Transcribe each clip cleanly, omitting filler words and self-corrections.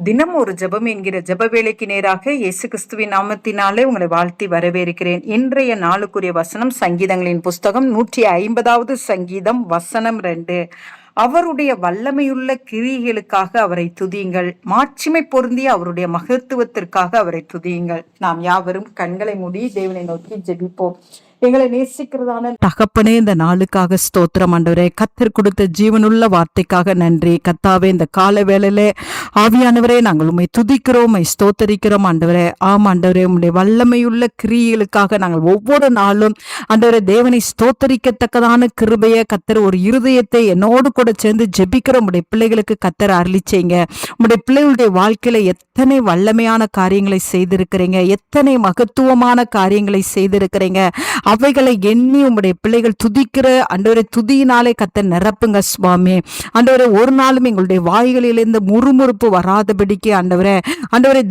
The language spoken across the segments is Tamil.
தினம் ஒரு ஜெபம் என்கிற ஜெப வேலைக்கு நேராக இயேசு கிறிஸ்துவின் நாமத்தினாலே உங்களை வாழ்த்தி வரவேற்கிறேன். இன்றைய நாளுக்குரிய வசனம் சங்கீதங்களின் புஸ்தகம் 150வது சங்கீதம் வசனம் 2. அவருடைய வல்லமையுள்ள கிரியைகளுக்காக அவரை துதியுங்கள், மாட்சிமை பொருந்திய அவருடைய மகத்துவத்திற்காக அவரை துதியுங்கள். நாம் யாவரும் கண்களை மூடி தேவனை நோக்கி ஜெபிப்போம். எங்களை நேசிக்கிறதான தகப்பனே, இந்த நாளுக்காக ஸ்தோத்திரம் ஆண்டவரே. கத்தர் கொடுத்த ஜீவனுள்ள வார்த்தைக்காக நன்றி கத்தாவே. இந்த கால வேளையிலே ஆவியானவரே, நாங்கள் உண்மை துதிக்கிறோம், உண்மை ஸ்தோத்தரிக்கிறோம் ஆண்டவரே. ஆம் ஆண்டவரே, உம்முடைய வல்லமையுள்ள கிரியைகளுக்காக நாங்கள் ஒவ்வொரு நாளும் ஆண்டவரே தேவனை ஸ்தோத்தரிக்கத்தக்கதான கிருபையை கத்தர் ஒரு இருதயத்தை என்னோடு கூட சேர்ந்து ஜெபிக்கிற உம்முடைய பிள்ளைகளுக்கு கத்தர் அருளிச்சீங்க. உம்முடைய பிள்ளைகளுடைய வாழ்க்கையில எத்தனை வல்லமையான காரியங்களை செய்திருக்கிறீங்க, எத்தனை மகத்துவமான காரியங்களை செய்திருக்கிறீங்க. அவைகளை எண்ணி உம்முடைய பிள்ளைகள் துதிக்கிற ஆண்டவரே துதியினாலே கத்தர் நிரப்புங்க சுவாமி. ஆண்டவரே, ஒரு நாளும் எங்களுடைய வாய்களிலிருந்து முறுமுறுப்பு வராதபடிக்கு ஆண்டவரே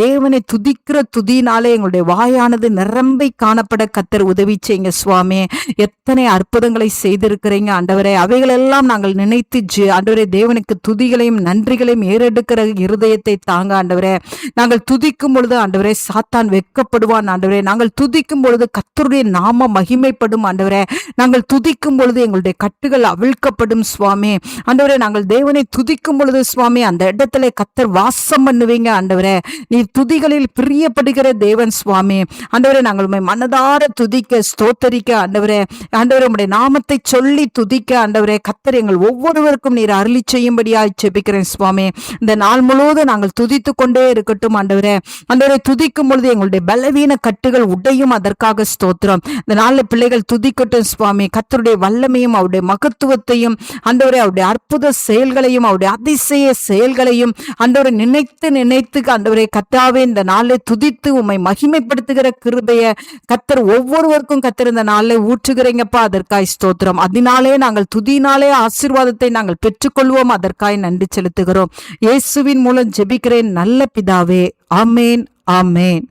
தேவனை துதிக்கிற துதியினாலே எங்களுடைய வாயானது நிரம்பி காணப்பட கத்தர் உதவி செய்யுங்க சுவாமி. எத்தனை அற்புதங்களை செய்திருக்கிறீங்க ஆண்டவரே. அவைகளெல்லாம் நாங்கள் நினைத்து ஆண்டவரே தேவனுக்கு துதிகளையும் நன்றிகளையும் ஏறெடுக்கிற இருதயத்தை தாங்க ஆண்டவரே. நாங்கள் துதிக்கும் பொழுது ஆண்டவரே சாத்தான் வெட்கப்படுவான் ஆண்டவரே. நாங்கள் துதிக்கும் பொழுது கர்த்தருடைய நாம மகிமைப்படும் ஆண்டவரே. நாங்கள் துதிக்கும் பொழுது எங்களுடைய கட்டுகள் அவிழ்க்கப்படும் சுவாமி. ஆண்டவரே, நாங்கள் தேவனை துதிக்கும் பொழுது சுவாமி அந்த இடத்துல கத்தர் வாசம் பண்ணுவீங்க ஆண்டவரே. நீ துதிகளில் பிரியப்படுகிற தேவன் சுவாமி. ஆண்டவரே, நாங்கள் உம்மை மனதார துதிக்க ஸ்தோத்தரிக்க ஆண்டவரே உம்முடைய நாமத்தை சொல்லி துதிக்க ஆண்டவரே கத்தர் எங்கள் ஒவ்வொருவருக்கும் நீர் அருளி செய்யும்படியாய் ஜெபிக்கிறேன் சுவாமி. இந்த நாள் முழுவதும் நாங்கள் துதித்து கொண்டே இருக்கட்டும் ஆண்டவரே. துதிக்கும் பொழுது எங்களுடைய பலவீன கட்டுகள் உடையும், அதற்காக ஸ்தோத்திரம். இந்த நாள்ல பிள்ளைகள் துதிக்கட்டும் சுவாமி. கர்த்தருடைய வல்லமையும் அவருடைய மகத்துவத்தையும் ஆண்டவரே அவருடைய அற்புத செயல்களையும் அவருடைய அதிசய செயல்களையும் ஆண்டவரை நினைத்து ஆண்டவரே கர்த்தாவே இந்த நாளை துதித்து உம்மை மகிமைப்படுத்துகிற கிருபையை கர்த்தர் ஒவ்வொருவருக்கும் கர்த்தர் இந்த நாளை ஊற்றுகிறீங்கப்பா. அதற்காய் ஸ்தோத்திரம். அதனாலே நாங்கள் துதினாலே ஆசீர்வாதத்தை நாங்கள் பெற்றுக்கொள்வோம். அதற்காய் நன்றி செலுத்துகிறோம். இயேசுவின் மூலம் ஜெபிக்கிறேன் நல்ல பிதாவே. ஆமேன், ஆமேன்.